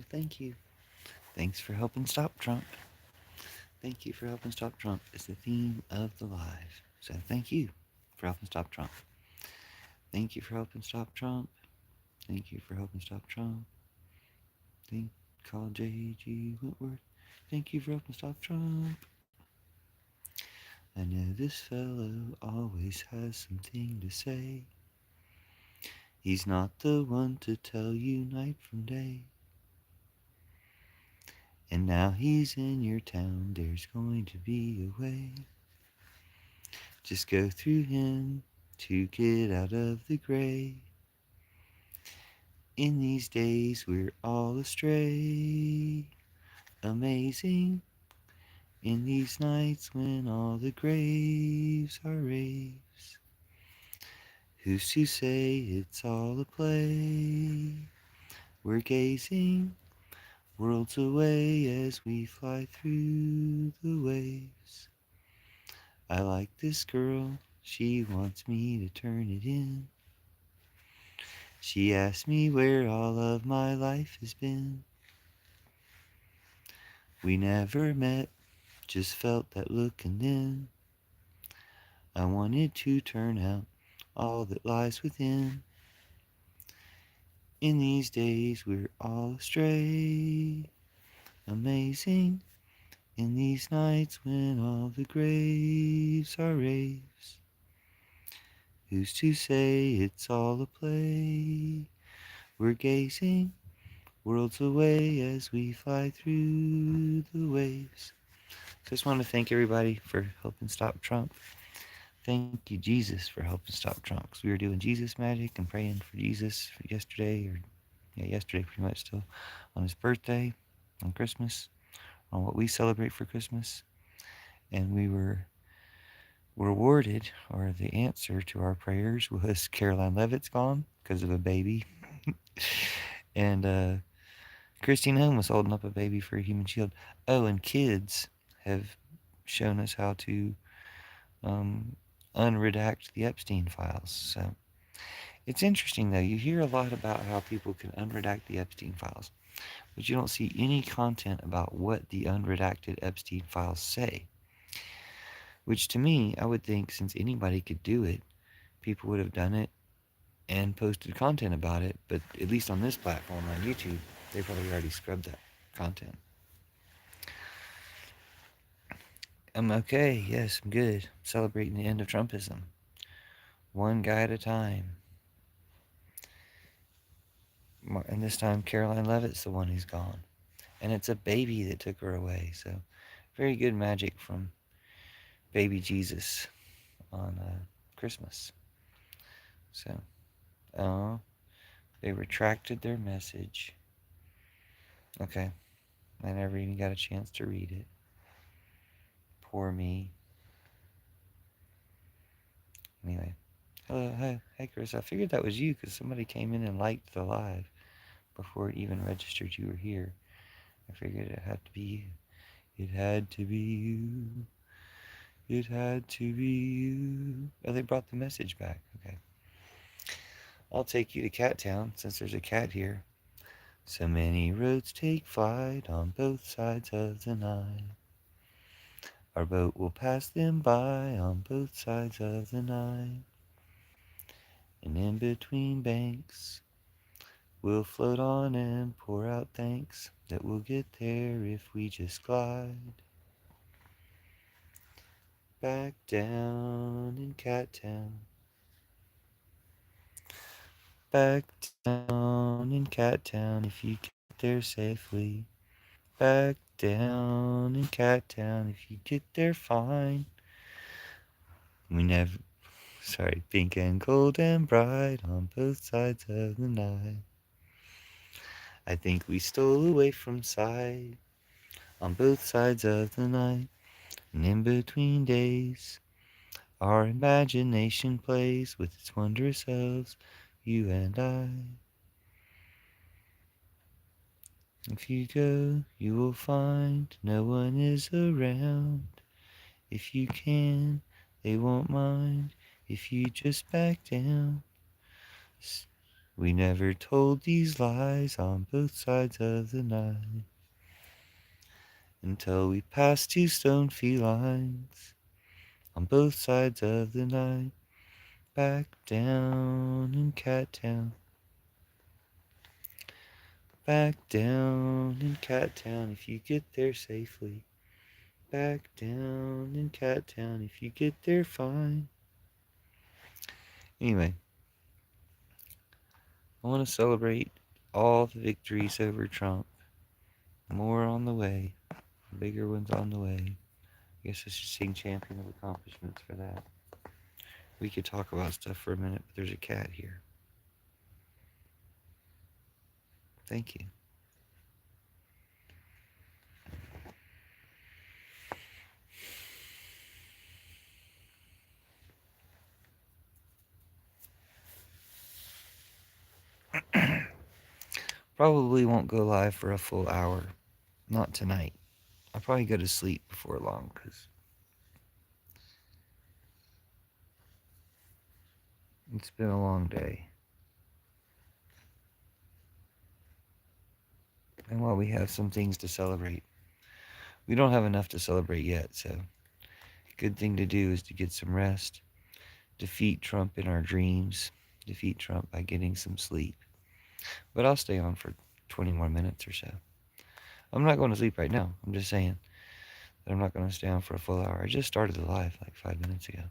thank you. Thanks for helping stop Trump. Thank you for helping stop Trump is the theme of the live. So thank you for helping stop Trump. Thank you for helping stop Trump. Thank you for helping stop Trump. Think call J.G. Wentworth. Thank you for helping stop Trump. I know this fellow always has something to say. He's not the one to tell you night from day. And now he's in your town, there's going to be a way. Just go through him to get out of the gray. In these days we're all astray. Amazing. In these nights when all the graves are raves. Who's to say it's all a play? We're gazing worlds away as we fly through the waves. I like this girl, she wants me to turn it in. She asked me where all of my life has been. We never met, just felt that look and then I wanted to turn out all that lies within. In these days we're all astray. Amazing. In these nights when all the graves are raves. Who's to say it's all a play? We're gazing worlds away as we fly through the waves. Just want to thank everybody for helping stop Trump. Thank you, Jesus, for helping stop Trump. Because we were doing Jesus magic and praying for Jesus yesterday, or yesterday pretty much still, on his birthday, on Christmas, on what we celebrate for Christmas. And we were rewarded, or the answer to our prayers was Caroline Levitt's gone because of a baby. And Christine Home was holding up a baby for a human shield. Oh, and kids have shown us how to um, unredact the Epstein files. So it's interesting, though. You hear a lot about how people can unredact the Epstein files, but you don't see any content about what the unredacted Epstein files say. Which to me, I would think since anybody could do it, people would have done it and posted content about it. But at least on this platform, on YouTube, they probably already scrubbed that content. I'm okay. Yes, I'm good. Celebrating the end of Trumpism. One guy at a time. And this time, Caroline Levitt's the one who's gone. And it's a baby that took her away. So, very good magic from baby Jesus on Christmas. So, oh, they retracted their message. Okay, I never even got a chance to read it. Poor me. Anyway, hello, hi, Chris. I figured that was you because somebody came in and liked the live before it even registered you were here. I figured it had to be you. It had to be you. It had to be you. Oh, they brought the message back. Okay. I'll take you to Cat Town since there's a cat here. So many roads take flight on both sides of the night. Our boat will pass them by on both sides of the night. And in between banks, we'll float on and pour out thanks that we'll get there if we just glide. Back down in Cat Town. Back down in Cat Town if you get there safely. Back down in Cat Town if you get there fine. We never, pink and gold and bright on both sides of the night. I think we stole away from sight on both sides of the night. And in between days, our imagination plays with its wondrous elves, you and I. If you go, you will find no one is around. If you can, they won't mind if you just back down. We never told these lies on both sides of the knife until we passed two stone felines on both sides of the knife. Back down in Cat Town. Back down in Cat Town if you get there safely. Back down in Cat Town if you get there fine. Anyway, I want to celebrate all the victories over Trump. More on the way. Bigger ones on the way. I guess I should sing Champion of Accomplishments for that. We could talk about stuff for a minute, but there's a cat here. Thank you. Probably won't go live for a full hour. Not tonight. I'll probably go to sleep before long because it's been a long day. And while we have some things to celebrate, we don't have enough to celebrate yet, so good thing to do is to get some rest, defeat Trump in our dreams, defeat Trump by getting some sleep. But I'll stay on for 20 more minutes or so. I'm not going to sleep right now. I'm just saying that I'm not going to stay on for a full hour. I just started the live like 5 minutes ago.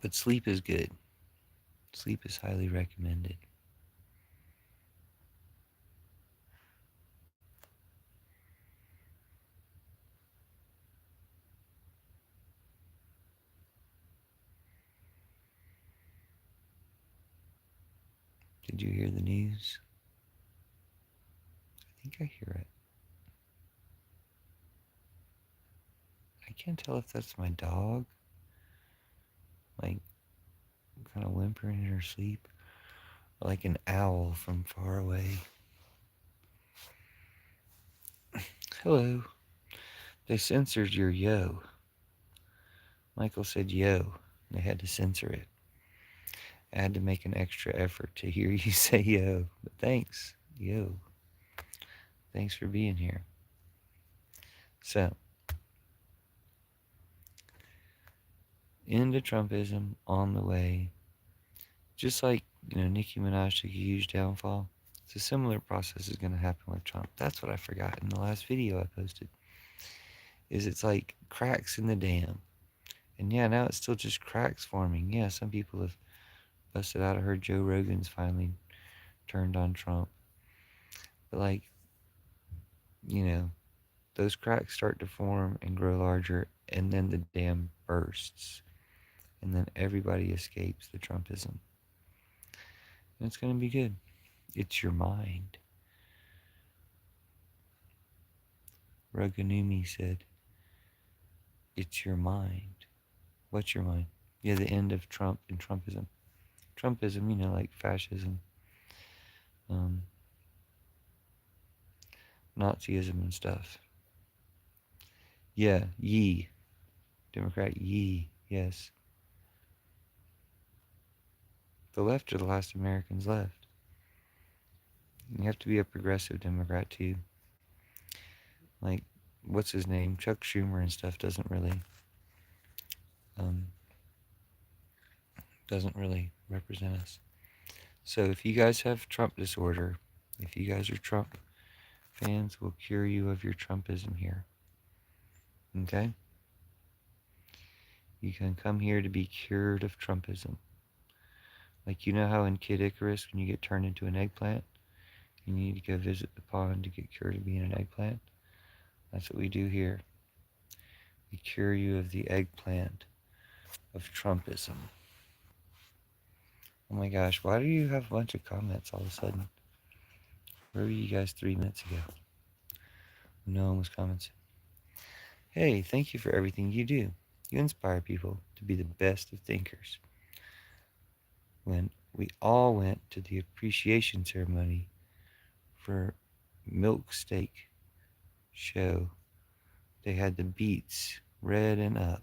But sleep is good. Sleep is highly recommended. Did you hear the news? I think I hear it. I can't tell if that's my dog, like kind of whimpering in her sleep, or like an owl from far away. Hello. They censored your yo. Michael said yo. They had to censor it. I had to make an extra effort to hear you say yo. But thanks, yo. Thanks for being here. So, into Trumpism on the way. Just like, Nicki Minaj took a huge downfall. It's a similar process is going to happen with Trump. That's what I forgot in the last video I posted. Is it's like cracks in the dam. And yeah, now it's still just cracks forming. Yeah, some people have busted out. I heard Joe Rogan's finally turned on Trump. But like, those cracks start to form and grow larger, and then the dam bursts. And then everybody escapes the Trumpism. And it's going to be good. It's your mind. Ruganumi said, it's your mind. What's your mind? Yeah, the end of Trump and Trumpism. Trumpism, like fascism, Nazism and stuff. Yeah, ye. Democrat ye, yes. The left are the last Americans left. You have to be a progressive Democrat too. Like, what's his name? Chuck Schumer and stuff doesn't really represent us. So if you guys have Trump disorder, if you guys are Trump fans, we'll cure you of your Trumpism here. Okay? You can come here to be cured of Trumpism. Like, how in Kid Icarus, when you get turned into an eggplant, you need to go visit the pond to get cured of being an eggplant? That's what we do here. We cure you of the eggplant of Trumpism. Oh my gosh, why do you have a bunch of comments all of a sudden? Where were you guys 3 minutes ago? No one was commenting. Hey, thank you for everything you do. You inspire people to be the best of thinkers. When we all went to the appreciation ceremony for Milk Steak show, they had the beets red and up.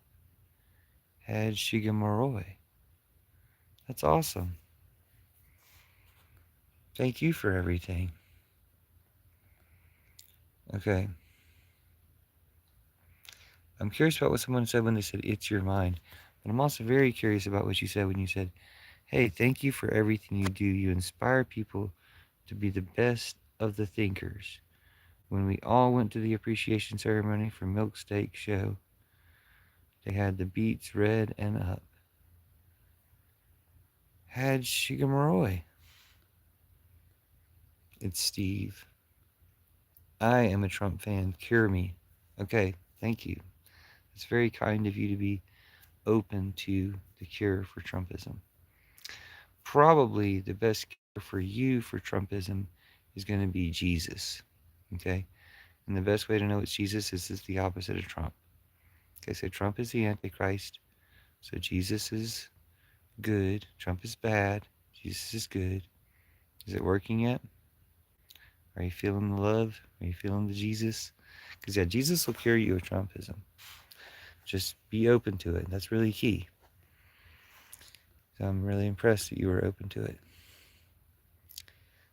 Had Shigemoroi. That's awesome. Thank you for everything. Okay. I'm curious about what someone said when they said, it's your mind. But I'm also very curious about what you said when you said, hey, thank you for everything you do. You inspire people to be the best of the thinkers. When we all went to the appreciation ceremony for Milk Steak Show, they had the beets red and up. Had Shigemaroi. It's Steve. I am a Trump fan. Cure me. Okay, thank you. It's very kind of you to be open to the cure for Trumpism. Probably the best cure for you for Trumpism is going to be Jesus. Okay? And the best way to know it's Jesus is the opposite of Trump. Okay, so Trump is the Antichrist. So Jesus is good. Trump is bad. Jesus is good. Is it working yet? Are you feeling the love? Are you feeling the Jesus? Because, yeah, Jesus will cure you of Trumpism. Just be open to it. That's really key. So I'm really impressed that you were open to it.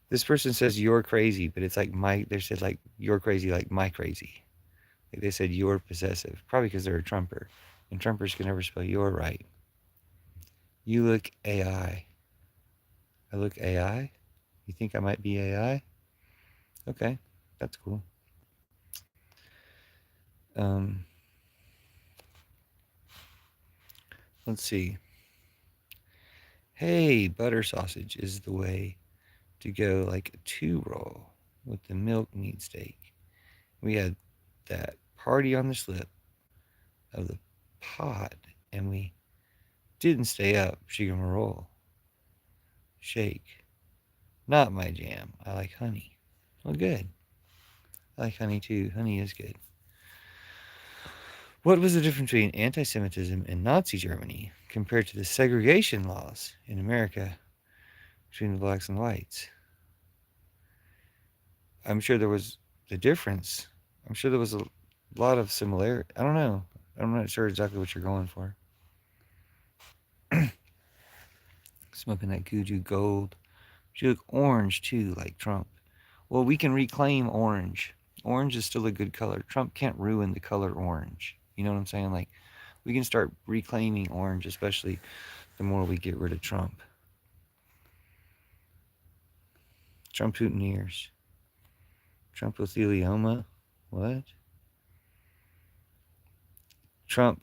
This person says you're crazy, but it's like they said like you're crazy like my crazy. Like they said you're possessive. Probably because they're a Trumper. And Trumpers can never spell you're right. You look AI. I look AI? You think I might be AI? Okay, that's cool. Um, let's see. Hey, butter sausage is the way to go, like a 2 roll with the milk meat steak. We had that party on the slip of the pod, and we didn't stay up. She gonna roll. Shake. Not my jam. I like honey. Well, good. I like honey too. Honey is good. What was the difference between anti Semitism in Nazi Germany compared to the segregation laws in America between the blacks and whites? I'm sure there was the difference. I'm sure there was a lot of similarity. I don't know. I'm not sure exactly what you're going for. Smoking that Guju Gold. You look orange too, like Trump. Well, we can reclaim orange. Orange is still a good color. Trump can't ruin the color orange. You know what I'm saying? Like, we can start reclaiming orange, especially the more we get rid of Trump. Trump Mutineers. Trumpothelioma. What? Trump,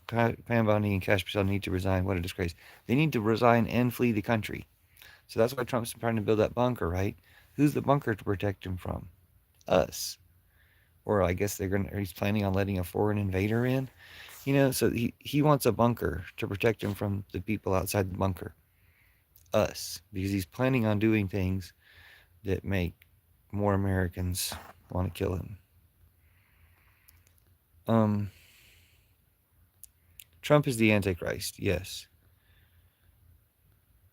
Pam Bondi, and Cash Patel need to resign. What a disgrace. They need to resign and flee the country. So that's why Trump's trying to build that bunker, right? Who's the bunker to protect him from? Us. Or I guess he's planning on letting a foreign invader in. You know, so he wants a bunker to protect him from the people outside the bunker. Us. Because he's planning on doing things that make more Americans want to kill him. Trump is the Antichrist, yes.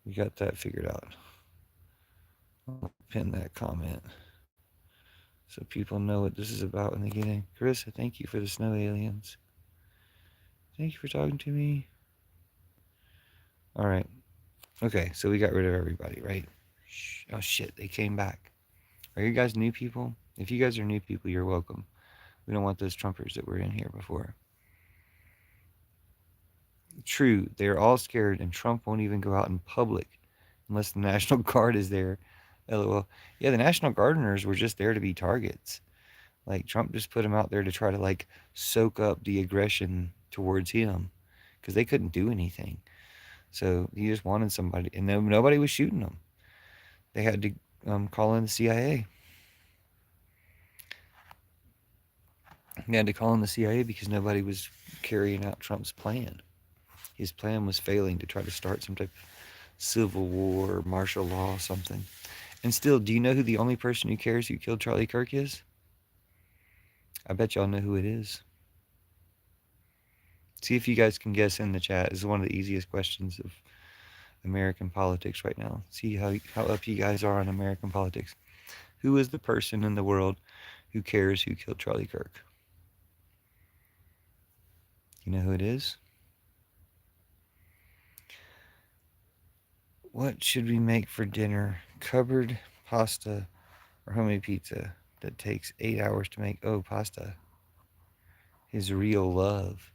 We got that figured out. I'll pin that comment so people know what this is about when they get in. Carissa, thank you for the snow aliens. Thank you for talking to me. All right. Okay, so we got rid of everybody, right? Oh, shit, they came back. Are you guys new people? If you guys are new people, you're welcome. We don't want those Trumpers that were in here before. True, they are all scared, and Trump won't even go out in public unless the National Guard is there. LOL. Yeah, the National Gardeners were just there to be targets. Like, Trump just put them out there to try to, like, soak up the aggression towards him because they couldn't do anything. So he just wanted somebody, and nobody was shooting them. They had to call in the CIA. They had to call in the CIA because nobody was carrying out Trump's plan. His plan was failing to try to start some type of civil war or martial law or something. And still, do you know who the only person who cares who killed Charlie Kirk is? I bet y'all know who it is. See if you guys can guess in the chat. This is one of the easiest questions of American politics right now. See how up you guys are on American politics. Who is the person in the world who cares who killed Charlie Kirk? You know who it is? What should we make for dinner? Cupboard pasta or homemade pizza that takes 8 hours to make? Oh, pasta. His real love.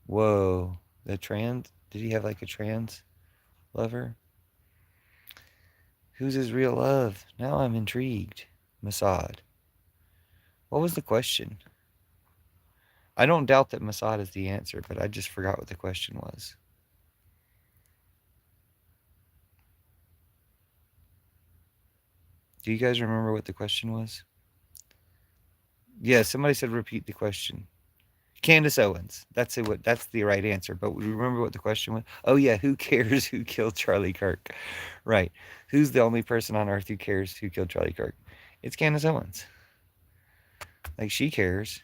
Whoa. The trans? Did he have like a trans lover? Who's his real love? Now I'm intrigued. Mossad. What was the question? I don't doubt that Mossad is the answer, but I just forgot what the question was. Do you guys remember what the question was? Yeah, somebody said repeat the question. Candace Owens. That's it. That's the right answer. But remember what the question was? Oh yeah, who cares who killed Charlie Kirk? Right. Who's the only person on Earth who cares who killed Charlie Kirk? It's Candace Owens. Like she cares.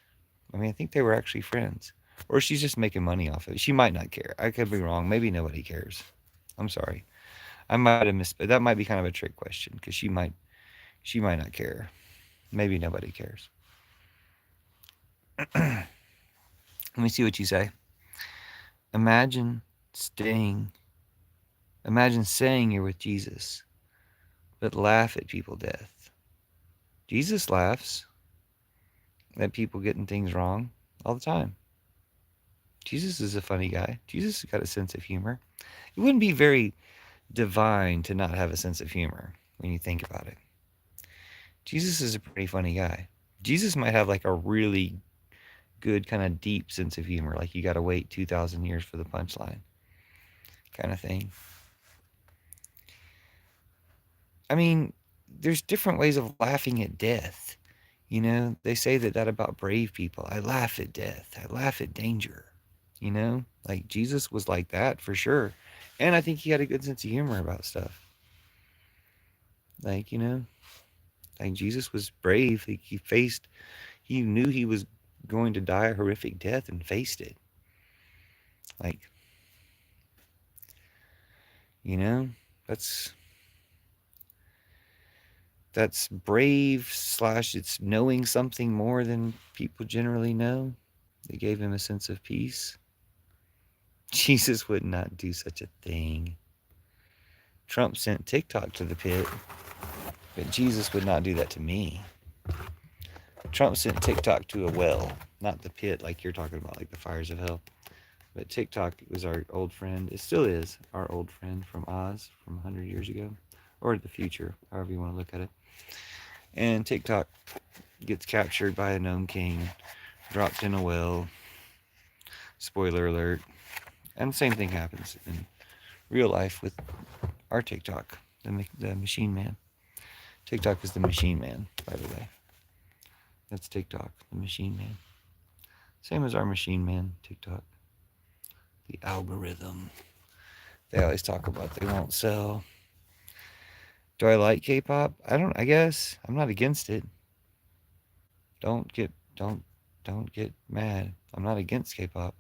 I mean, I think they were actually friends, or she's just making money off of it. She might not care. I could be wrong. Maybe nobody cares. I'm sorry. I might have missed. But that might be kind of a trick question because she might not care. Maybe nobody cares. Let me see what you say. Imagine staying Imagine saying you're with Jesus, but laugh at people to death. Jesus laughs at people getting things wrong all the time. Jesus is a funny guy. Jesus has got a sense of humor. It wouldn't be very divine to not have a sense of humor when you think about it. Jesus is a pretty funny guy. Jesus might have like a really good kind of deep sense of humor, like you got to wait 2,000 years for the punchline kind of thing. I mean, there's different ways of laughing at death. You know, they say that about brave people. I laugh at death. I laugh at danger. You know, like Jesus was like that for sure. And I think he had a good sense of humor about stuff. Like, like Jesus was brave. He knew he was going to die a horrific death and faced it. Like, you know, that's that's brave slash it's knowing something more than people generally know. They gave him a sense of peace. Jesus would not do such a thing. Trump sent TikTok to the pit, but Jesus would not do that to me. Trump sent TikTok to a well, not the pit like you're talking about, like the fires of hell. But TikTok was our old friend. It still is our old friend from Oz from 100 years ago, or the future, however you want to look at it. And TikTok gets captured by a gnome king, dropped in a well. Spoiler alert. And the same thing happens in real life with our TikTok, the machine man. TikTok is the machine man, by the way. That's TikTok, the machine man. Same as our machine man, TikTok. The algorithm. They always talk about they won't sell. Do I like K-pop? I guess. I'm not against it. Don't get don't get mad. I'm not against K-pop.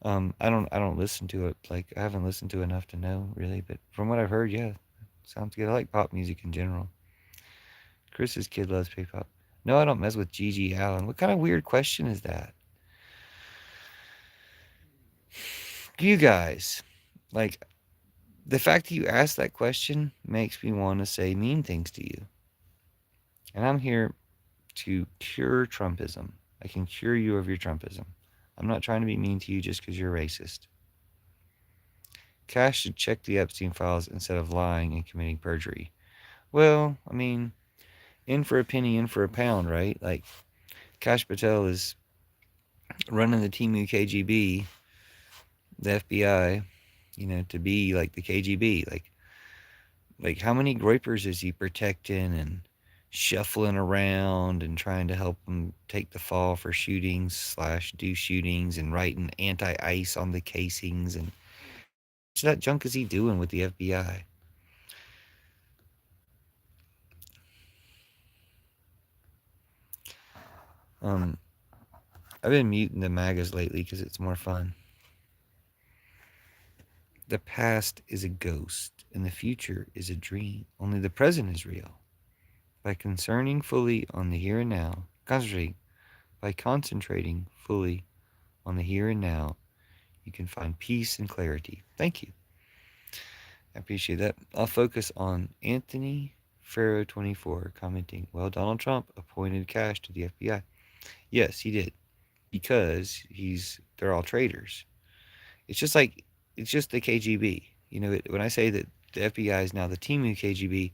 I don't listen to it. Like I haven't listened to enough to know really, but from what I've heard, yeah, sounds good. I like pop music in general. Chris's kid loves K-pop. No, I don't mess with Gigi Allen. What kind of weird question is that? You guys, like, the fact that you asked that question makes me want to say mean things to you. And I'm here to cure Trumpism. I can cure you of your Trumpism. I'm not trying to be mean to you just because you're racist. Cash should check the Epstein files instead of lying and committing perjury. Well, I mean, in for a penny, in for a pound, right? Like, Cash Patel is running the Team KGB, the FBI, to be like the KGB. Like how many groypers is he protecting and shuffling around and trying to help them take the fall for shootings slash do shootings and writing anti-ice on the casings and how much of that junk is he doing with the FBI? Um, I've been muting the MAGAs lately because it's more fun. The past is a ghost and the future is a dream. Only the present is real. By concerning fully on the here and now, by concentrating fully on the here and now, you can find peace and clarity. Thank you. I appreciate that. I'll focus on Anthony Farrow 24 commenting, well, Donald Trump appointed Cash to the FBI. Yes, he did. Because they're all traitors. It's just like, it's just the KGB. When I say that the FBI is now the Timu KGB,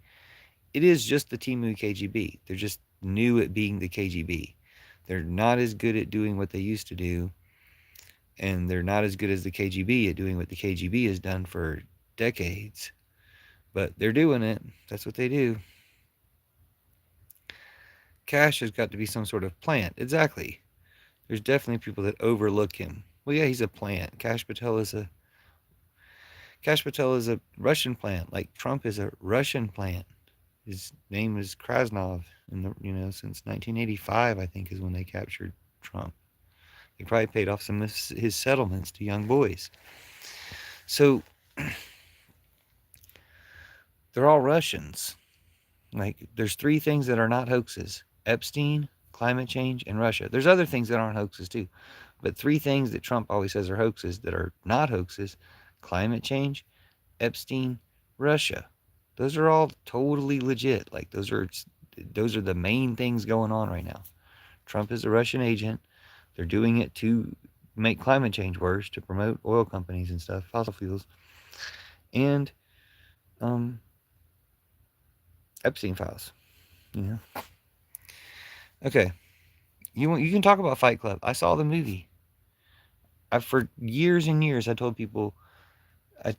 it is just the Timu KGB. They're just new at being the KGB. They're not as good at doing what they used to do, and they're not as good as the KGB at doing what the KGB has done for decades. But they're doing it. That's what they do. Cash has got to be some sort of plant. Exactly. There's definitely people that overlook him. Well, yeah, he's a plant. Cash Patel is a Russian plant. Like Trump is a Russian plant. His name is Krasnov, since 1985, I think, is when they captured Trump. They probably paid off some of his settlements to young boys. So they're all Russians. Like, there's three things that are not hoaxes: Epstein, climate change, and Russia. There's other things that aren't hoaxes too, but three things that Trump always says are hoaxes that are not hoaxes: climate change, Epstein, Russia. Those are all totally legit. Like, those are the main things going on right now. Trump is a Russian agent. They're doing it to make climate change worse, to promote oil companies and stuff, fossil fuels, and um, Epstein files. You know. Okay, you can talk about Fight Club. I saw the movie. For years and years I told people I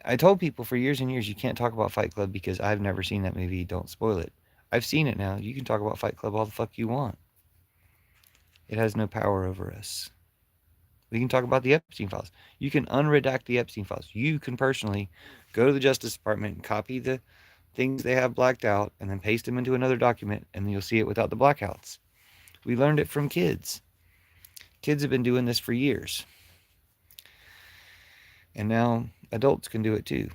I told people for years and years you can't talk about Fight Club because I've never seen that movie. Don't spoil it. I've seen it now. You can talk about Fight Club all the fuck you want. It has no power over us. We can talk about the Epstein files. You can unredact the Epstein files. You can personally go to the Justice Department and copy the things they have blacked out and then paste them into another document, and then you'll see it without the blackouts. We learned it from kids. Kids have been doing this for years. And now adults can do it too.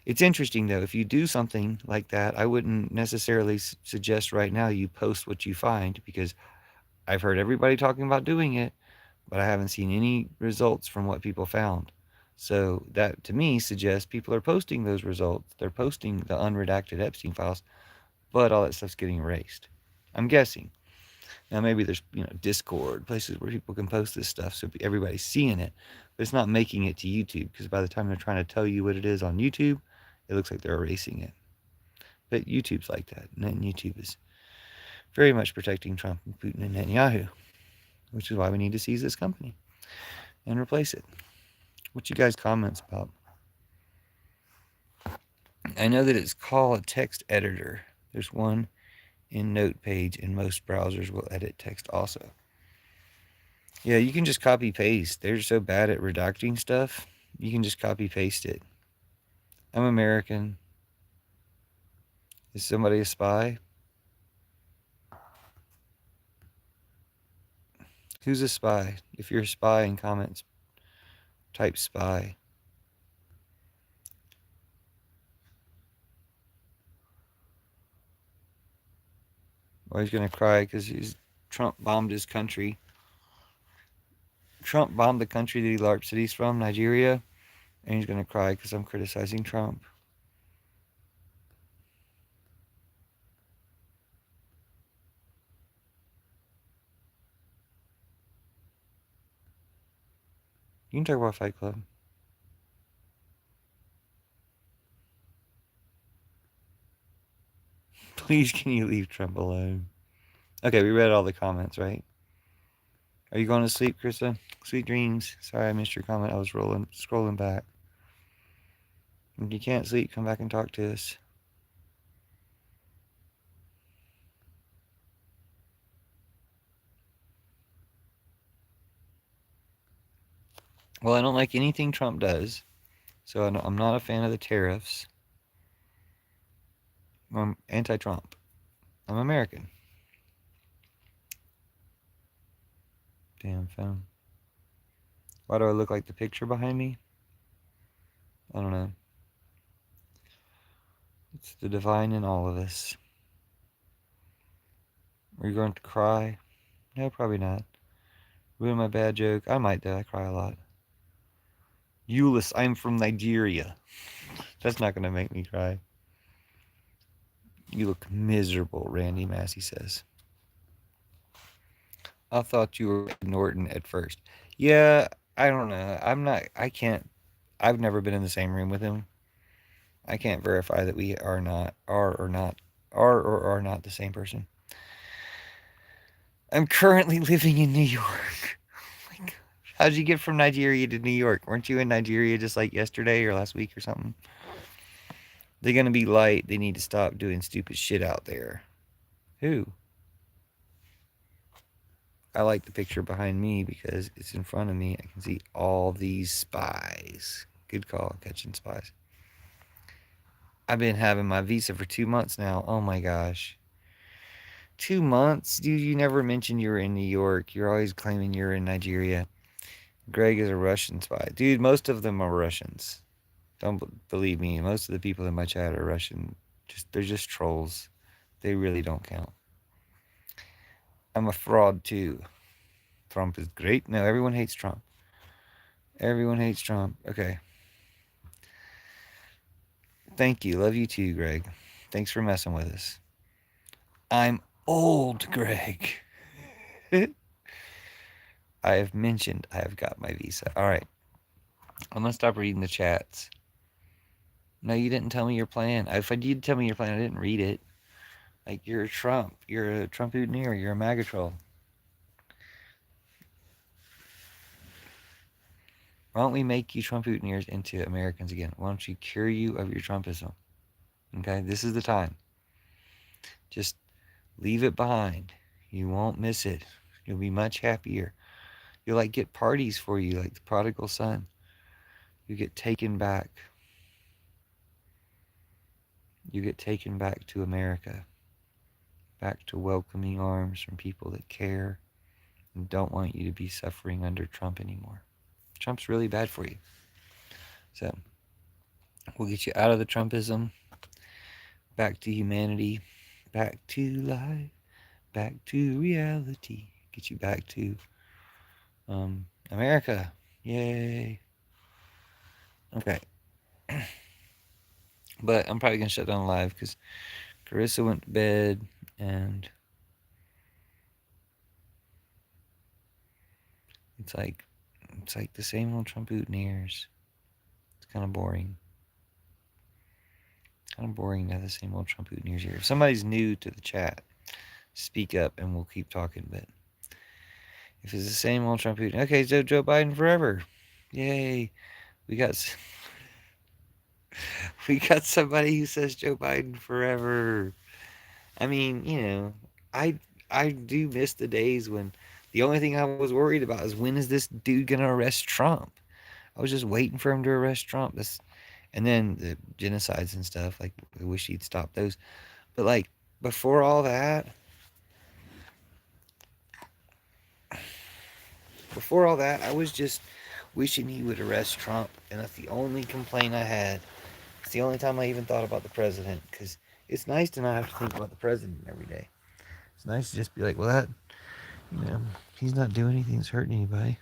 It's interesting though, if you do something like that, I wouldn't necessarily suggest right now you post what you find, because I've heard everybody talking about doing it, but I haven't seen any results from what people found. So that to me suggests people are posting those results. They're posting the unredacted Epstein files, but all that stuff's getting erased. I'm guessing. Now maybe there's Discord, places where people can post this stuff so everybody's seeing it, but it's not making it to YouTube, because by the time they're trying to tell you what it is on YouTube, it looks like they're erasing it. But YouTube's like that, and YouTube is very much protecting Trump and Putin and Netanyahu, which is why we need to seize this company and replace it. What you guys' comments about? I know that it's called a text editor. There's one in Note Page, and most browsers will edit text also. Yeah, you can just copy paste. They're so bad at redacting stuff. You can just copy paste it. I'm American. Is somebody a spy? Who's a spy? If you're a spy in comments, type spy. Or he's going to cry because Trump bombed his country. Trump bombed the country that he LARP cities from, Nigeria, and he's going to cry because I'm criticizing Trump. You can talk about Fight Club. Please, can you leave Trump alone? Okay, we read all the comments, right? Are you going to sleep, Krista? Sweet dreams. Sorry I missed your comment. I was scrolling back. If you can't sleep, come back and talk to us. Well, I don't like anything Trump does, so I'm not a fan of the tariffs. I'm anti-Trump. I'm American. Damn phone. Why do I look like the picture behind me? I don't know. It's the divine in all of us. Are you going to cry? No, probably not. Ruin my bad joke? I might though. I cry a lot. Euless, I'm from Nigeria. That's not going to make me cry. You look miserable, Randy Massey says. I thought you were Ed Norton at first. Yeah, I don't know. I can't, I've never been in the same room with him. I can't verify that we are or are not the same person. I'm currently living in New York. Oh my gosh. How'd you get from Nigeria to New York? Weren't you in Nigeria just like yesterday or last week or something? They're going to be light. They need to stop doing stupid shit out there. Who? I like the picture behind me because it's in front of me. I can see all these spies. Good call, catching spies. I've been having my visa for 2 months now. Oh my gosh. 2 months? Dude, you never mentioned you were in New York. You're always claiming you're in Nigeria. Greg is a Russian spy. Dude, most of them are Russians. Don't believe me. Most of the people in my chat are Russian. They're just trolls. They really don't count. I'm a fraud too. Trump is great. No, everyone hates Trump. Everyone hates Trump. Okay. Thank you. Love you too, Greg. Thanks for messing with us. I'm old, Greg. I have mentioned I have got my visa. All right. I'm going to stop reading the chats. No, you didn't tell me your plan. If I did tell me your plan, I didn't read it. Like, you're a Trump. You're a Trump-oodneer. You're a MAGA troll. Why don't we make you Trump-oodneers into Americans again? Why don't we cure you of your Trumpism? Okay? This is the time. Just leave it behind. You won't miss it. You'll be much happier. You'll like get parties for you, like the prodigal son. You get taken back. You get taken back to America. Back to welcoming arms from people that care and don't want you to be suffering under Trump anymore. Trump's really bad for you. So we'll get you out of the Trumpism, back to humanity, back to life, back to reality. Get you back to America. Yay. Okay. But I'm probably going to shut down live because Carissa went to bed and it's like the same old Trump boutonnieres. It's kind of boring. Kind of boring to have the same old Trump boutonnieres here. If somebody's new to the chat, speak up and we'll keep talking. But if it's the same old Trump boutonniere, okay, so Joe Biden forever. Yay. We got somebody who says Joe Biden forever. I mean, I do miss the days when the only thing I was worried about is when is this dude gonna arrest Trump? I was just waiting for him to arrest Trump. And then the genocides and stuff. Like, I wish he'd stop those. But like before all that, I was just wishing he would arrest Trump, and that's the only complaint I had. It's the only time I even thought about the president, because it's nice to not have to think about the president every day. It's nice to just be like, well, he's not doing anything that's hurting anybody.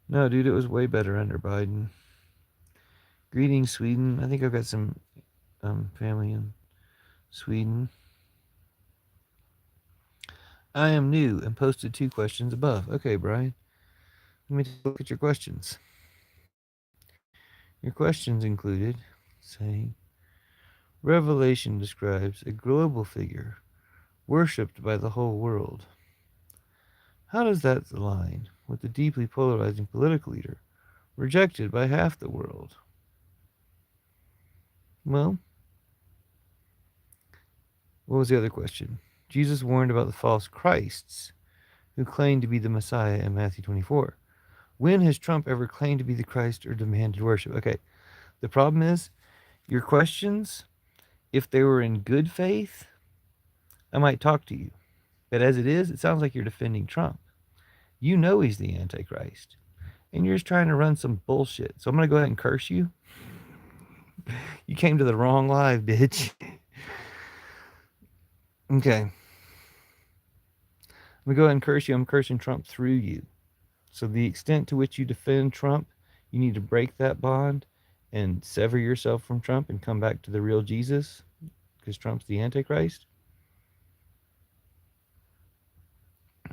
No, dude, it was way better under Biden. Greetings, Sweden. I think I've got some family in Sweden. I am new and posted 2 questions above. Okay, Brian. Let me take a look at your questions. Your questions included saying, Revelation describes a global figure worshipped by the whole world. How does that align with the deeply polarizing political leader rejected by half the world? Well, what was the other question? Jesus warned about the false Christs who claimed to be the Messiah in Matthew 24. When has Trump ever claimed to be the Christ or demanded worship? Okay, the problem is your questions, if they were in good faith, I might talk to you. But as it is, it sounds like you're defending Trump. You know he's the Antichrist. And you're just trying to run some bullshit. So I'm going to go ahead and curse you. You came to the wrong live, bitch. Okay. I'm going to go ahead and curse you. I'm cursing Trump through you. So the extent to which you defend Trump, you need to break that bond and sever yourself from Trump and come back to the real Jesus, because Trump's the Antichrist.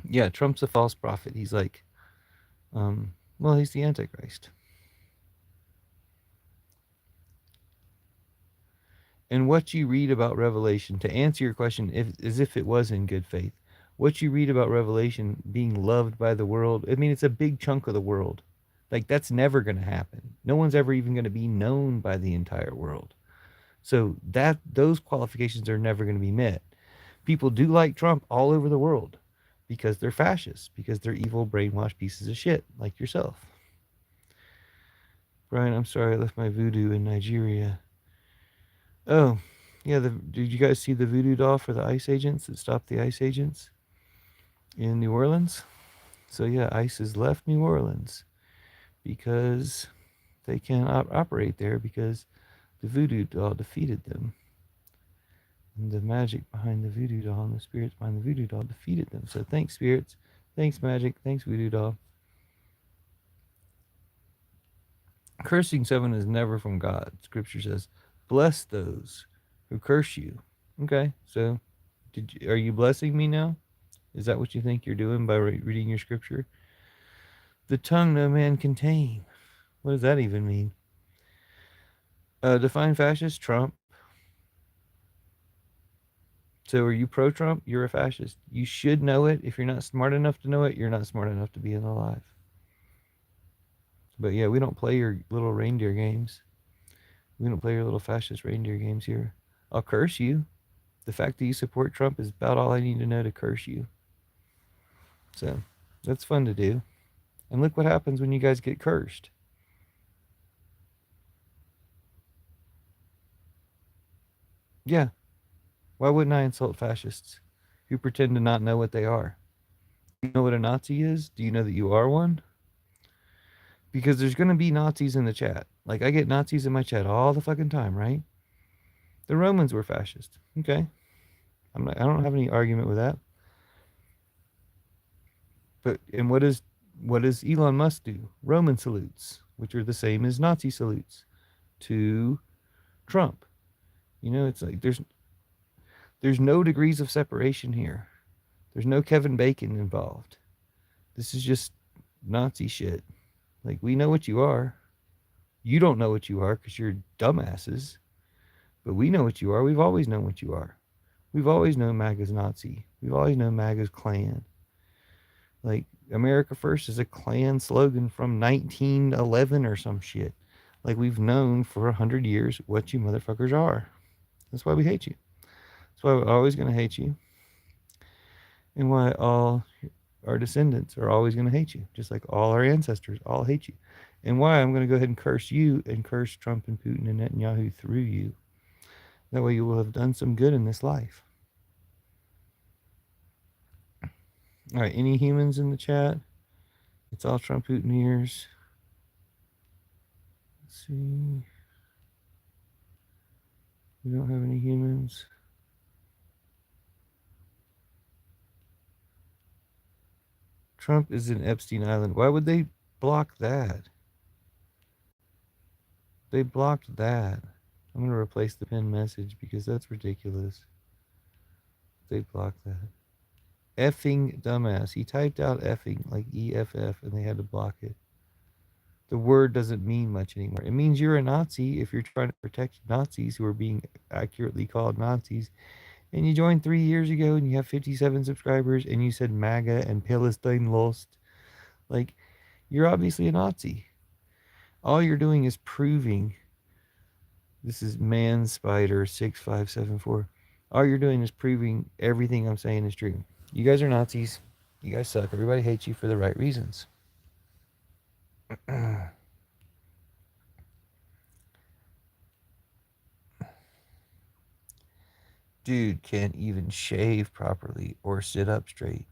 Yeah, Trump's a false prophet. He's like, well, he's the Antichrist. And what you read about Revelation, to answer your question, as if it was in good faith, what you read about Revelation being loved by the world, I mean, it's a big chunk of the world. Like, that's never going to happen. No one's ever even going to be known by the entire world. So those qualifications are never going to be met. People do like Trump all over the world because they're fascists, because they're evil, brainwashed pieces of shit like yourself. Brian, I'm sorry I left my voodoo in Nigeria. Oh, yeah. Did you guys see the voodoo doll for the ICE agents that stopped the ICE agents in New Orleans? So yeah, ICE has left New Orleans because they can't operate there because the voodoo doll defeated them. And the magic behind the voodoo doll and the spirits behind the voodoo doll defeated them. So thanks, spirits. Thanks, magic. Thanks, voodoo doll. Cursing someone is never from God. Scripture says, bless those who curse you. Okay, so are you blessing me now? Is that what you think you're doing by reading your scripture? The tongue no man can tame. What does that even mean? Define fascist, Trump. So are you pro-Trump? You're a fascist. You should know it. If you're not smart enough to know it, you're not smart enough to be alive. But yeah, we don't play your little reindeer games. We don't play your little fascist reindeer games here. I'll curse you. The fact that you support Trump is about all I need to know to curse you. So that's fun to do. And look what happens when you guys get cursed. Yeah. Why wouldn't I insult fascists who pretend to not know what they are? Do you know what a Nazi is? Do you know that you are one? Because there's going to be Nazis in the chat. Like, I get Nazis in my chat all the fucking time, right? The Romans were fascist. Okay. I don't have any argument with that. But and what does Elon Musk do? Roman salutes, which are the same as Nazi salutes to Trump. You know, it's like there's no degrees of separation here. There's no Kevin Bacon involved. This is just Nazi shit. Like, we know what you are. You don't know what you are because you're dumbasses. But we know what you are. We've always known what you are. We've always known MAGA's Nazi. We've always known MAGA's Klan. Like, America First is a Klan slogan from 1911 or some shit. Like, we've known for 100 years what you motherfuckers are. That's why we hate you. That's why we're always going to hate you. And why all our descendants are always going to hate you. Just like all our ancestors all hate you. And why I'm going to go ahead and curse you and curse Trump and Putin and Netanyahu through you. That way you will have done some good in this life. All right, any humans in the chat? It's all Trump Putineers. Let's see. We don't have any humans. Trump is in Epstein Island. Why would they block that? They blocked that. I'm going to replace the pinned message because that's ridiculous. They blocked that. Effing dumbass. He typed out effing, like EFF, and they had to block it. The word doesn't mean much anymore. It means you're a Nazi if you're trying to protect Nazis who are being accurately called Nazis. And you joined 3 years ago and you have 57 subscribers and you said MAGA and Palestine lost. Like, you're obviously a Nazi. All you're doing is proving. This is ManSpider6574. All you're doing is proving everything I'm saying is true. You guys are Nazis. You guys suck. Everybody hates you for the right reasons. Dude can't even shave properly or sit up straight.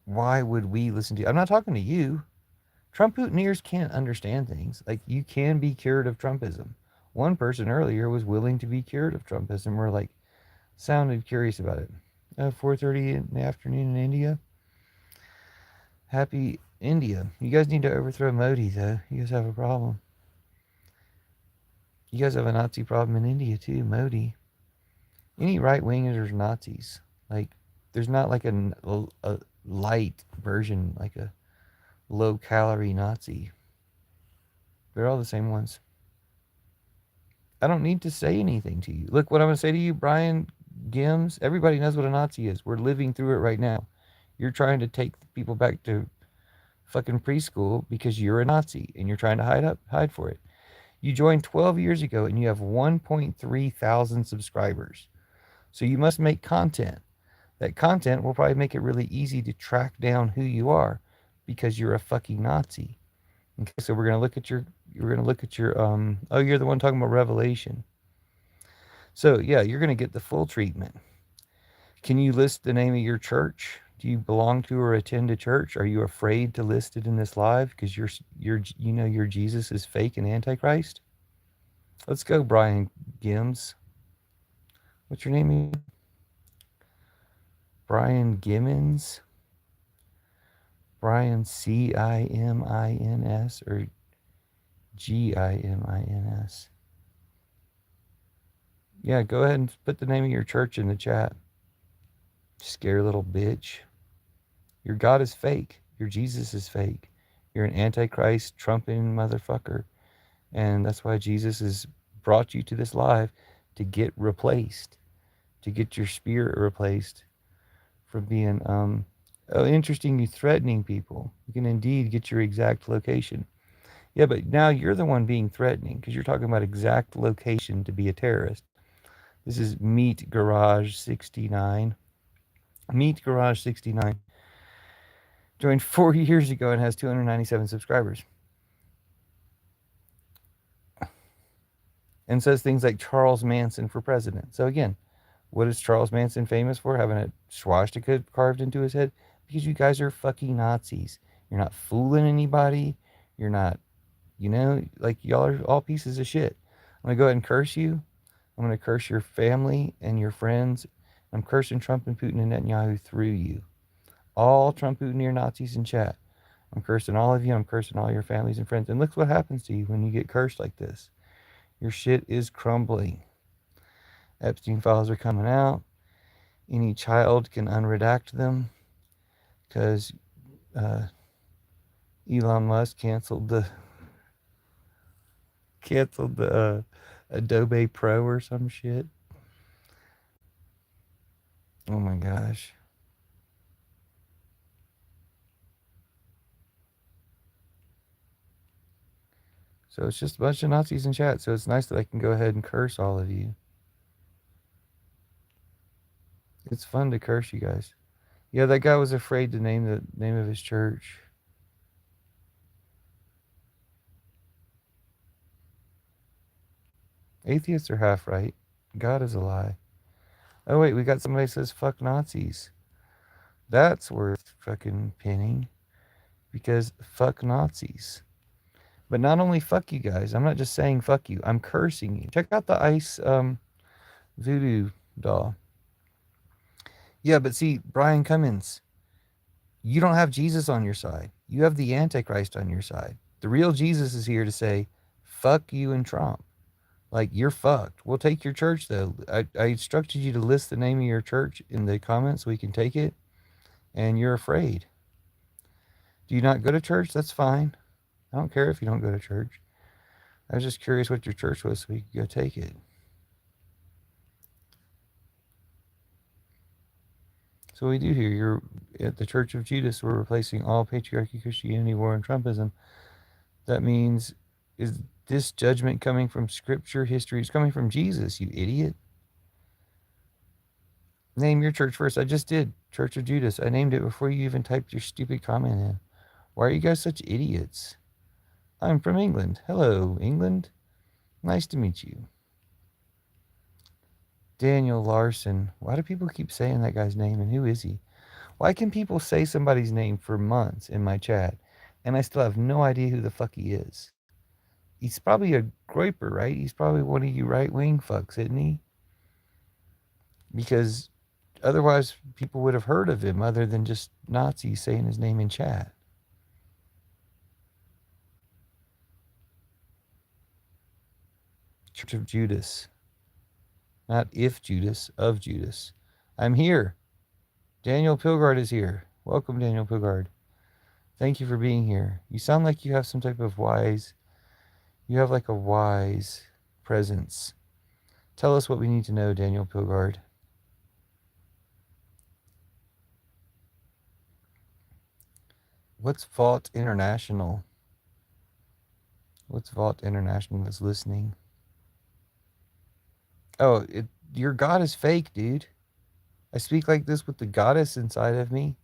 Why would we listen to you? I'm not talking to you. Trump Putineers can't understand things. Like, you can be cured of Trumpism. One person earlier was willing to be cured of Trumpism, or like sounded curious about it. 4:30 in the afternoon in India. Happy India. You guys need to overthrow Modi, though. You guys have a problem. You guys have a Nazi problem in India, too. Modi. Any right wingers are Nazis. Like, there's not like a light version, like a low calorie Nazi. They're all the same ones. I don't need to say anything to you. Look, what I'm going to say to you, Brian Gims, everybody knows what a Nazi is. We're living through it right now. You're trying to take people back to fucking preschool because you're a Nazi and you're trying to hide for it. You joined 12 years ago and you have 1.3 thousand subscribers. So you must make content. That content will probably make it really easy to track down who you are because you're a fucking Nazi. Okay, so we're gonna look at your oh, you're the one talking about Revelation. So yeah, you're gonna get the full treatment. Can you list the name of your church? Do you belong to or attend a church? Are you afraid to list it in this live because your Jesus is fake and antichrist? Let's go, Brian Gims. What's your name? Brian Gimmins? Brian Cimins or Gimins? Yeah, go ahead and put the name of your church in the chat. Scare little bitch. Your God is fake. Your Jesus is fake. You're an antichrist, trumping motherfucker. And that's why Jesus has brought you to this live to get replaced, to get your spirit replaced from being, oh, interesting, you threatening people. You can indeed get your exact location. Yeah, but now you're the one being threatening because you're talking about exact location to be a terrorist. This is Meat Garage 69. Meat Garage 69 joined 4 years ago and has 297 subscribers. And says things like Charles Manson for president. So again, what is Charles Manson famous for? Having a swastika carved into his head? Because you guys are fucking Nazis. You're not fooling anybody. You're not, like y'all are all pieces of shit. I'm going to go ahead and curse you. I'm going to curse your family and your friends. I'm cursing Trump and Putin and Netanyahu through you. All Trump, Putin, near Nazis in chat. I'm cursing all of you. I'm cursing all your families and friends. And look what happens to you when you get cursed like this. Your shit is crumbling. Epstein files are coming out. Any child can unredact them because Elon Musk canceled the Adobe Pro or some shit. Oh my gosh. So it's just a bunch of Nazis in chat. So it's nice that I can go ahead and curse all of you. It's fun to curse you guys. Yeah, that guy was afraid to name the name of his church. Atheists are half right. God is a lie. Oh wait, we got somebody who says fuck Nazis. That's worth fucking pinning. Because fuck Nazis. But not only fuck you guys, I'm not just saying fuck you, I'm cursing you. Check out the ice voodoo doll. Yeah, but see, Brian Cummins, you don't have Jesus on your side. You have the Antichrist on your side. The real Jesus is here to say, fuck you and Trump. Like, you're fucked. We'll take your church, though. I instructed you to list the name of your church in the comments so we can take it, and you're afraid. Do you not go to church? That's fine. I don't care if you don't go to church. I was just curious what your church was so we could go take it. So we do here. You're at the Church of Judas. We're replacing all patriarchy, Christianity, war, and Trumpism. That means, is this judgment coming from Scripture, history? It's coming from Jesus, you idiot. Name your church first. I just did. Church of Judas. I named it before you even typed your stupid comment in. Why are you guys such idiots? I'm from England. Hello, England. Nice to meet you. Daniel Larson. Why do people keep saying that guy's name, and who is he? Why can people say somebody's name for months in my chat, and I still have no idea who the fuck he is? He's probably a groiper, right? He's probably one of you right-wing fucks, isn't he? Because Otherwise, people would have heard of him other than just Nazis saying his name in chat. Church of Judas. Not if Judas, of Judas. I'm here. Daniel Pilgard is here. Welcome, Daniel Pilgard. Thank you for being here. You sound like you have some type of wise, you have like a wise presence. Tell us what we need to know, Daniel Pilgard. What's Vault International? What's Vault International that's listening? Oh, your God is fake, dude. I speak like this with the goddess inside of me.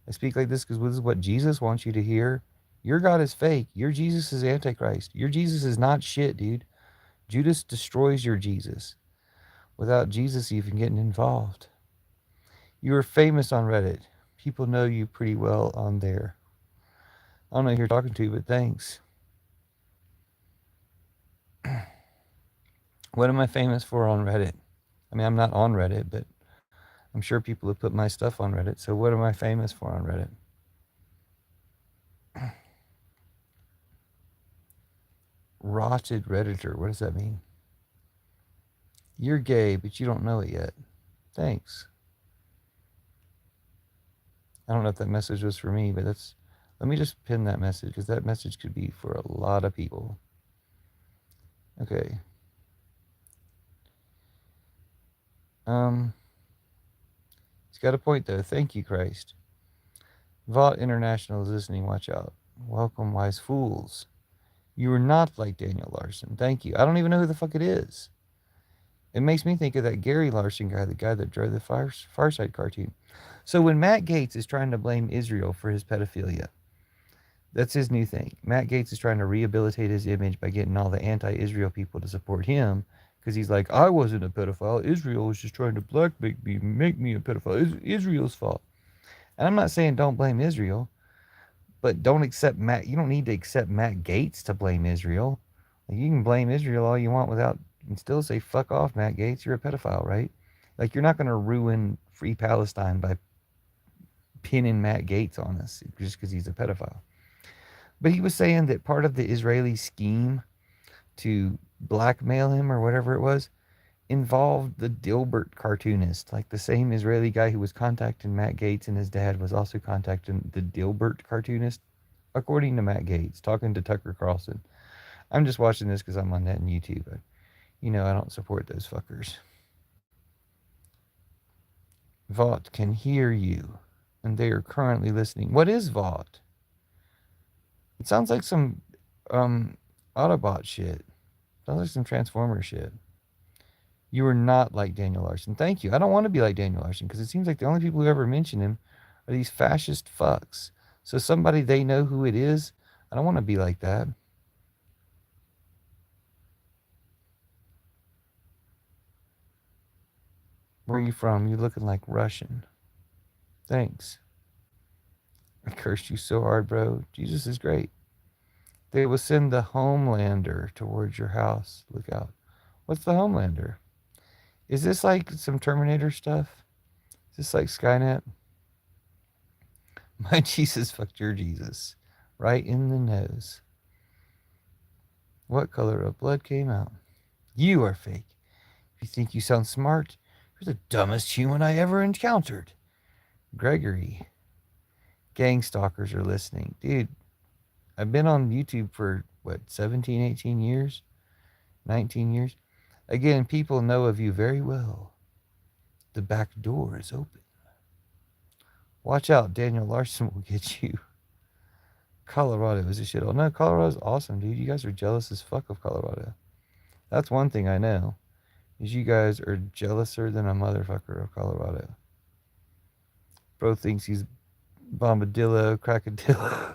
I speak like this because this is what Jesus wants you to hear. Your God is fake. Your Jesus is Antichrist. Your Jesus is not shit, dude. Judas destroys your Jesus without Jesus even getting involved. You are famous on Reddit. People know you pretty well on there. I don't know who you're talking to, but thanks. What am I famous for on Reddit? I mean, I'm not on Reddit, but I'm sure people have put my stuff on Reddit. So what am I famous for on Reddit? Rotted Redditor. What does that mean? You're gay, but you don't know it yet. Thanks. I don't know if that message was for me, but that's... Let me just pin that message, because that message could be for a lot of people. Okay. He's got a point, though. Thank you, Christ. Vought International is listening. Watch out. Welcome, wise fools. You are not like Daniel Larson. Thank you. I don't even know who the fuck it is. It makes me think of that Gary Larson guy, the guy that drew the Farside cartoon. So when Matt Gaetz is trying to blame Israel for his pedophilia, that's his new thing. Matt Gaetz is trying to rehabilitate his image by getting all the anti-Israel people to support him, because he's like, I wasn't a pedophile. Israel was just trying to make me a pedophile. It's Israel's fault. And I'm not saying don't blame Israel, but don't accept Matt. You don't need to accept Matt Gaetz to blame Israel. Like, you can blame Israel all you want without, and still say, fuck off, Matt Gaetz. You're a pedophile, right? Like, you're not going to ruin Free Palestine by pinning Matt Gaetz on us just because he's a pedophile. But he was saying that part of the Israeli scheme to blackmail him or whatever it was involved the Dilbert cartoonist. Like, the same Israeli guy who was contacting Matt Gaetz and his dad was also contacting the Dilbert cartoonist, according to Matt Gaetz, talking to Tucker Carlson. I'm just watching this because I'm on net and YouTube. But, you know, I don't support those fuckers. Vought can hear you, and they are currently listening. What is Vought? It sounds like some Autobot shit. Sounds like some Transformer shit. You are not like Daniel Larson. Thank you. I don't want to be like Daniel Larson, because it seems like the only people who ever mention him are these fascist fucks. So somebody they know who it is, I don't want to be like that. Where are you from? You're looking like Russian. Thanks. I cursed you so hard, bro. Jesus is great. They will send the Homelander towards your house. Look out. What's the Homelander? Is this like some Terminator stuff? Is this like Skynet? My Jesus fucked your Jesus. Right in the nose. What color of blood came out? You are fake. If you think you sound smart, you're the dumbest human I ever encountered. Gregory. Gang stalkers are listening. Dude, I've been on YouTube for, 17, 18 years? 19 years? Again, people know of you very well. The back door is open. Watch out, Daniel Larson will get you. Colorado is a shithole. No, Colorado's awesome, dude. You guys are jealous as fuck of Colorado. That's one thing I know, is you guys are jealouser than a motherfucker of Colorado. Bro thinks he's Bombadillo, Crackadillo.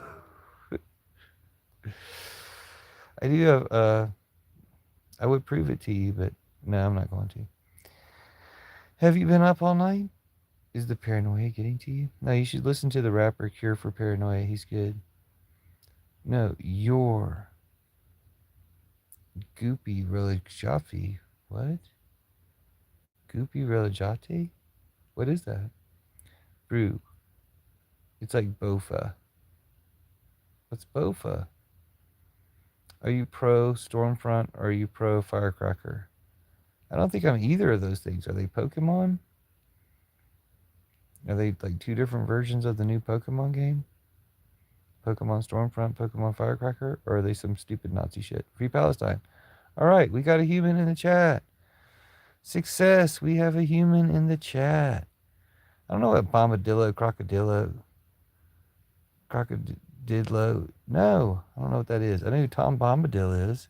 I do have, I would prove it to you, but no, I'm not going to. Have you been up all night? Is the paranoia getting to you? No, you should listen to the rapper Cure for Paranoia. He's good. No, you're Goopy Religati. What? Goopy Religati? What is that? Brew. It's like Bofa. What's Bofa? Are you pro Stormfront or are you pro Firecracker? I don't think I'm either of those things. Are they Pokemon? Are they like two different versions of the new Pokemon game? Pokemon Stormfront, Pokemon Firecracker? Or are they some stupid Nazi shit? Free Palestine. All right, we got a human in the chat. Success, we have a human in the chat. I don't know what Crocodillo. No, I don't know what that is. I know who Tom Bombadil is.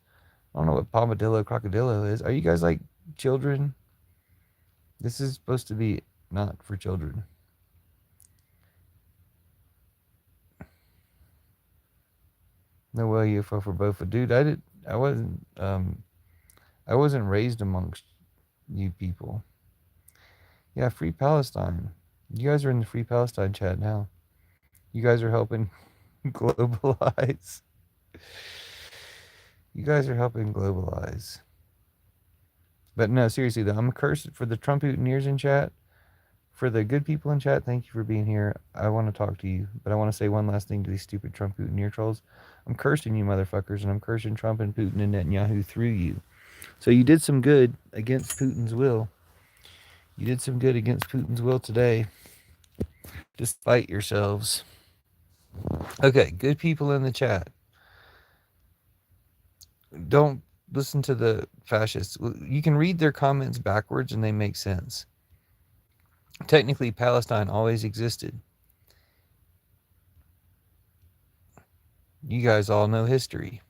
I don't know what Crocodillo is. Are you guys like children? This is supposed to be not for children. No way UFO for both. Dude, I wasn't raised amongst you people. Yeah, Free Palestine. You guys are in the Free Palestine chat now. You guys are helping globalize. You guys are helping globalize. But no, seriously though, I'm cursed for the Trump Mutineers in chat. For the good people in chat, thank you for being here. I want to talk to you, but I want to say one last thing to these stupid Trump Mutineer trolls. I'm cursing you motherfuckers, and I'm cursing Trump and Putin and Netanyahu through you. So you did some good against Putin's will. You did some good against Putin's will today. Despite yourselves. Okay, good people in the chat. Don't listen to the fascists. You can read their comments backwards and they make sense. Technically, Palestine always existed. You guys all know history.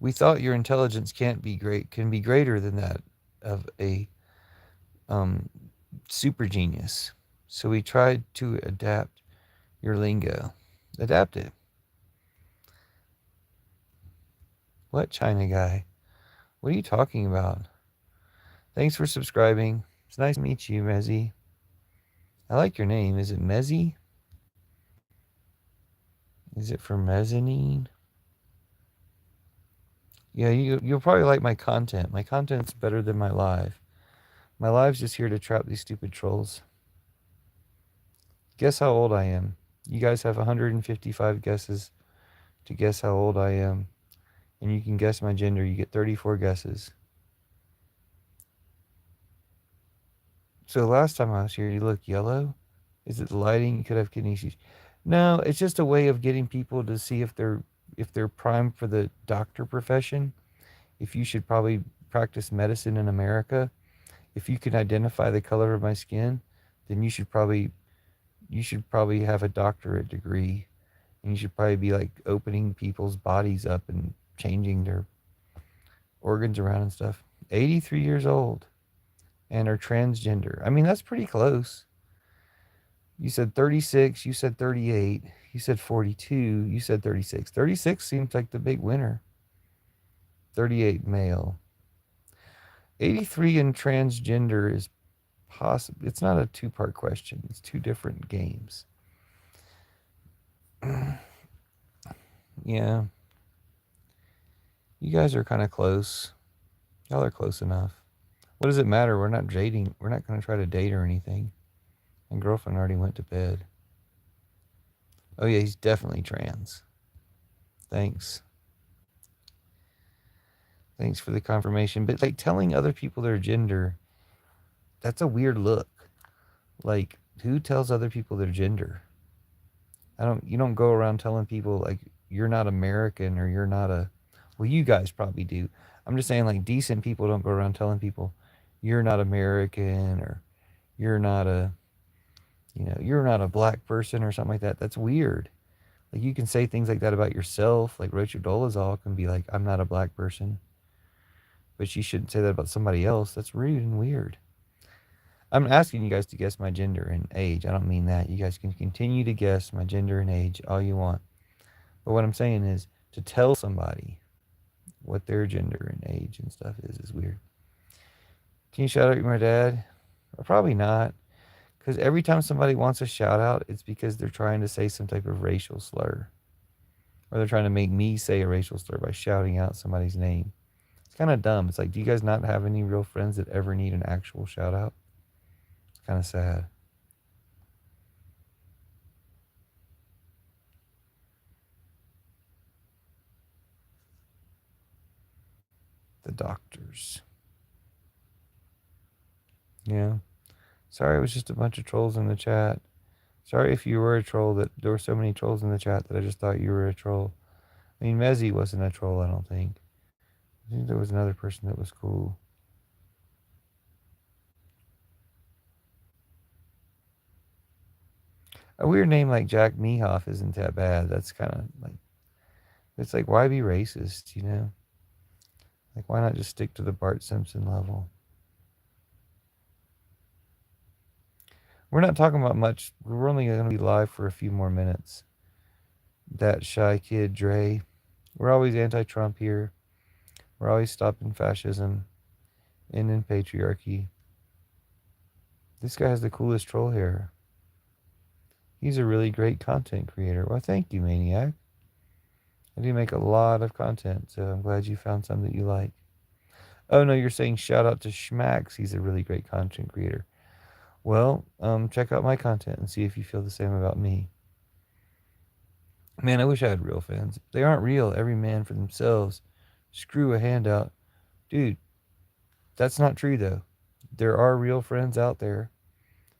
We thought your intelligence can be greater than that of a super genius. So we tried to adapt your lingo. Adapt it. What China guy? What are you talking about? Thanks for subscribing. It's nice to meet you, Mezzy. I like your name. Is it Mezzy? Is it for mezzanine? Yeah, you'll probably like my content. My content's better than my live. My live's just here to trap these stupid trolls. Guess how old I am. You guys have 155 guesses to guess how old I am. And you can guess my gender. You get 34 guesses. So last time I was here, you look yellow. Is it the lighting? You could have kidney issues. No, it's just a way of getting people to see if they're primed for the doctor profession. If you should probably practice medicine in America. If you can identify the color of my skin, then you should probably have a doctorate degree, and you should probably be like opening people's bodies up and changing their organs around and stuff. 83 years old and are transgender. I mean, that's pretty close. You said 36, you said 38, you said 42, you said 36. 36 seems like the big winner. 38 male. 83 and transgender is possible. It's not a two-part question. It's two different games. Yeah. You guys are kind of close. Y'all are close enough. What does it matter? We're not dating. We're not going to try to date or anything. My girlfriend already went to bed. Oh, yeah, he's definitely trans. Thanks. Thanks for the confirmation. But, like, telling other people their gender, that's a weird look. Like, who tells other people their gender? You don't go around telling people, like, you're not American or you're not a... Well, you guys probably do. I'm just saying, like, decent people don't go around telling people you're not American or you're not a... you're not a black person or something like that. That's weird. Like, you can say things like that about yourself. Like, Rachel Dolezal can be like, I'm not a black person. But she shouldn't say that about somebody else. That's rude and weird. I'm asking you guys to guess my gender and age. I don't mean that. You guys can continue to guess my gender and age all you want. But what I'm saying is to tell somebody what their gender and age and stuff is weird. Can you shout out my dad? Probably not. Because every time somebody wants a shout out, it's because they're trying to say some type of racial slur. Or they're trying to make me say a racial slur by shouting out somebody's name. It's kind of dumb. It's like, do you guys not have any real friends that ever need an actual shout out? It's kind of sad. doctors. Yeah. Sorry, it was just a bunch of trolls in the chat. Sorry if you were a troll, that there were so many trolls in the chat that I just thought you were a troll. I mean, Mezzy wasn't a troll, I don't think. I think there was another person that was cool. A weird name like Jack Mehoff isn't that bad. That's kind of like, it's like, why be racist, you know? Like, why not just stick to the Bart Simpson level? We're not talking about much. We're only going to be live for a few more minutes. That shy kid, Dre. We're always anti-Trump here. We're always stopping fascism, ending patriarchy. This guy has the coolest troll hair. He's a really great content creator. Well, thank you, Maniac. I do make a lot of content, so I'm glad you found some that you like. Oh, no, you're saying shout out to Schmax. He's a really great content creator. Well, check out my content and see if you feel the same about me. Man, I wish I had real fans. They aren't real. Every man for themselves. Screw a handout. Dude, that's not true, though. There are real friends out there.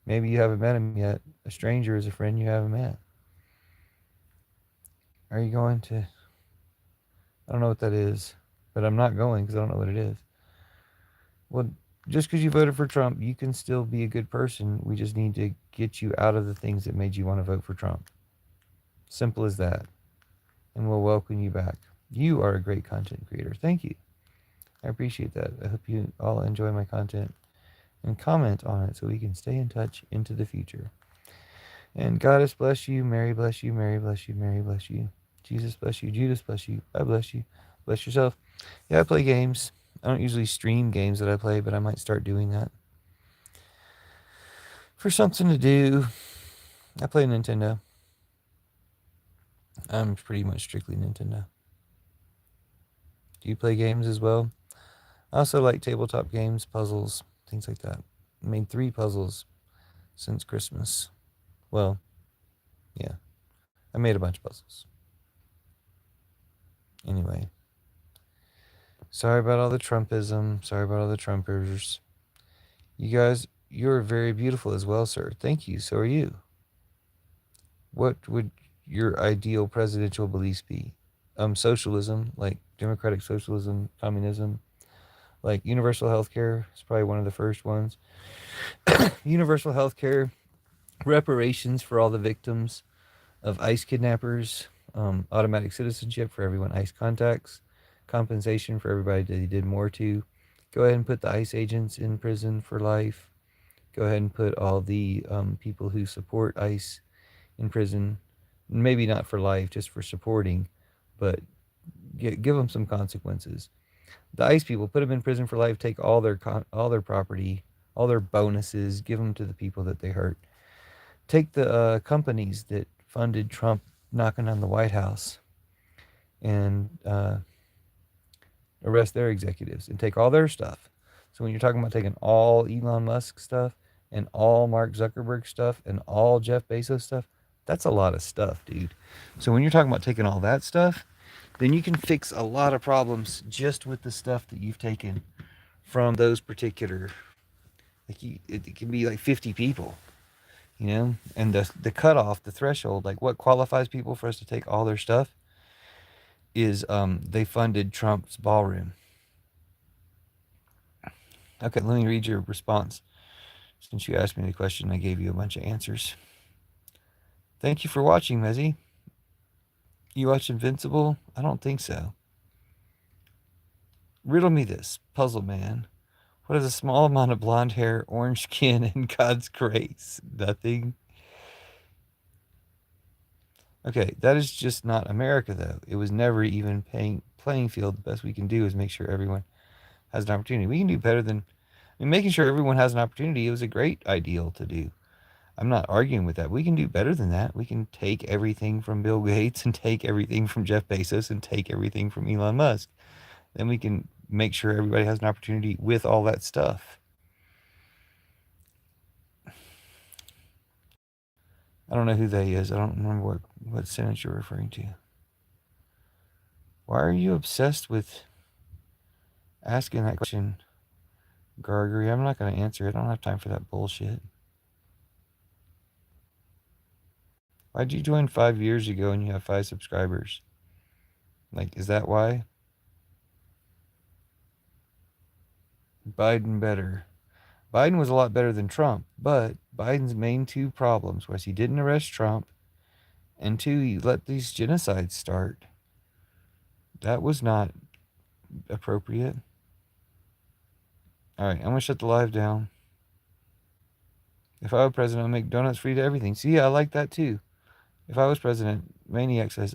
Maybe you haven't met them yet. A stranger is a friend you haven't met. Are you going to... I don't know what that is, but I'm not going because I don't know what it is. Well, just because you voted for Trump, you can still be a good person. We just need to get you out of the things that made you want to vote for Trump. Simple as that. And we'll welcome you back. You are a great content creator. Thank you. I appreciate that. I hope you all enjoy my content and comment on it so we can stay in touch into the future. And Goddess bless you, Mary bless you, Mary bless you, Mary bless you. Jesus bless you, Judas bless you, I bless you. Bless yourself. Yeah, I play games. I don't usually stream games that I play, but I might start doing that. For something to do. I play Nintendo. I'm pretty much strictly Nintendo. Do you play games as well? I also like tabletop games, puzzles, things like that. I made 3 puzzles since Christmas. Well, yeah. I made a bunch of puzzles. Anyway. Sorry about all the Trumpism. Sorry about all the Trumpers. You guys, you're very beautiful as well, sir. Thank you. So are you. What would your ideal presidential beliefs be? Socialism, like democratic socialism, communism, like universal health care is probably one of the first ones. Universal health care, reparations for all the victims of ICE kidnappers, automatic citizenship for everyone ICE contacts, compensation for everybody that he did more to. Go ahead and put the ICE agents in prison for life. Go ahead and put all the people who support ICE in prison. Maybe not for life, just for supporting, but give them some consequences. The ICE people, put them in prison for life. Take all their property, all their bonuses, give them to the people that they hurt. Take the companies that funded Trump knocking on the White House and arrest their executives and take all their stuff. So when you're talking about taking all Elon Musk stuff and all Mark Zuckerberg stuff and all Jeff Bezos stuff, that's a lot of stuff, dude. So when you're talking about taking all that stuff, then you can fix a lot of problems just with the stuff that you've taken from those particular, like it can be like 50 people, you know, and the cutoff, the threshold, like what qualifies people for us to take all their stuff is they funded Trump's ballroom. Okay, let me read your response. Since you asked me the question, I gave you a bunch of answers. Thank you for watching, Mezzy. You watch Invincible? I don't think so. Riddle me this, Puzzle Man. What is a small amount of blonde hair, orange skin, and God's grace? Nothing. Okay, that is just not America, though. It was never even playing field. The best we can do is make sure everyone has an opportunity. We can do better than... I mean, making sure everyone has an opportunity, it was a great ideal to do. I'm not arguing with that. We can do better than that. We can take everything from Bill Gates and take everything from Jeff Bezos and take everything from Elon Musk. Then we can make sure everybody has an opportunity with all that stuff. I don't know who they is. I don't remember what sentence you're referring to. Why are you obsessed with asking that question, Gregory. I'm not going to answer it. I don't have time for that bullshit. Why'd you join 5 years ago and you have 5 subscribers? Like, is that why? Biden better. Biden was a lot better than Trump, but Biden's main 2 problems was he didn't arrest Trump, and 2, he let these genocides start. That was not appropriate. All right, I'm going to shut the live down. If I were president, I'd make donuts free to everything. See, I like that too. If I was president, Maniac says,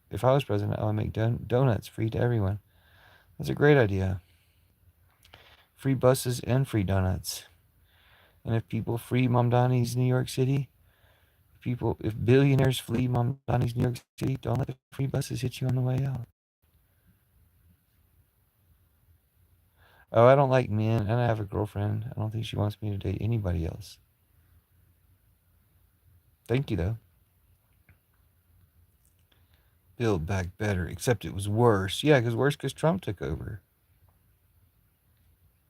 if I was president, I would make donuts free to everyone. That's a great idea. Free buses and free donuts. And if people free Mamdani's New York City, if billionaires flee Mamdani's New York City, don't let the free buses hit you on the way out. Oh, I don't like men, and I have a girlfriend. I don't think she wants me to date anybody else. Thank you, though. Build back better, except it was worse. Yeah, because Trump took over.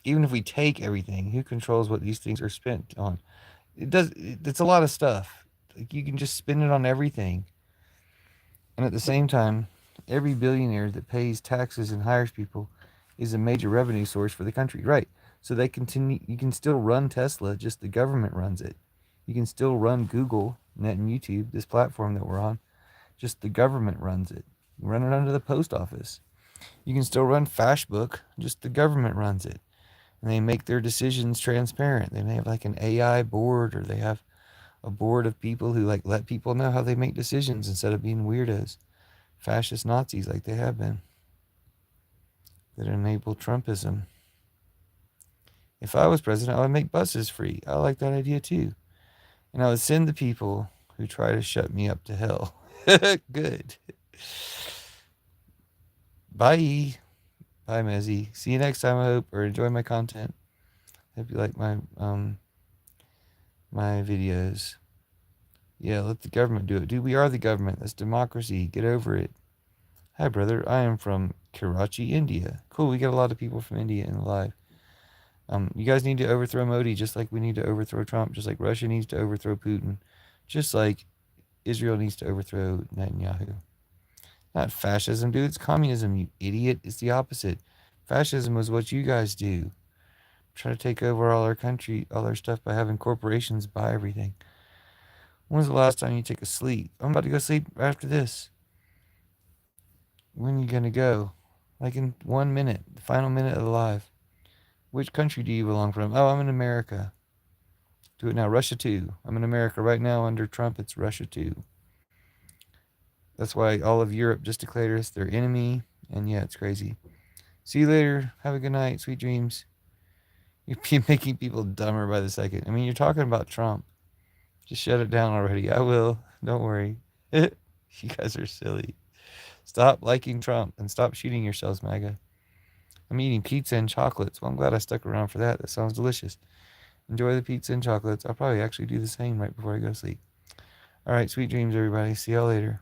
Even if we take everything, who controls what these things are spent on? It's a lot of stuff. Like, you can just spend it on everything. And at the same time, every billionaire that pays taxes and hires people is a major revenue source for the country. Right. So you can still run Tesla, just the government runs it. You can still run Google, Net and YouTube, this platform that we're on, just the government runs it. You run it under the post office. You can still run Facebook, just the government runs it. And they make their decisions transparent. They may have like an AI board, or they have a board of people who like let people know how they make decisions instead of being weirdos, fascist Nazis like they have been, that enable Trumpism. If I was president, I would make buses free. I like that idea too. And I would send the people who try to shut me up to hell. Good. Bye. Bye, Mezzy. See you next time, I hope, or enjoy my content. Hope you like my videos. Yeah, let the government do it. Dude, we are the government. That's democracy. Get over it. Hi, brother. I am from Karachi, India. Cool, we got a lot of people from India in the live. You guys need to overthrow Modi, just like we need to overthrow Trump, just like Russia needs to overthrow Putin, just like Israel needs to overthrow Netanyahu. Not fascism, dude. It's communism, you idiot. It's the opposite. Fascism is what you guys do. Try to take over all our country, all our stuff by having corporations buy everything. When was the last time you took a sleep? I'm about to go sleep after this. When are you going to go? Like in 1 minute, the final minute of the live. Which country do you belong from? Oh, I'm in America. Do it now. Russia too. I'm in America right now under Trump. It's Russia too. That's why all of Europe just declared us their enemy. And yeah, it's crazy. See you later. Have a good night. Sweet dreams. You're making people dumber by the second. I mean, you're talking about Trump. Just shut it down already. I will. Don't worry. You guys are silly. Stop liking Trump and stop shooting yourselves, MAGA. I'm eating pizza and chocolates. Well, I'm glad I stuck around for that. That sounds delicious. Enjoy the pizza and chocolates. I'll probably actually do the same right before I go to sleep. All right, sweet dreams, everybody. See y'all later.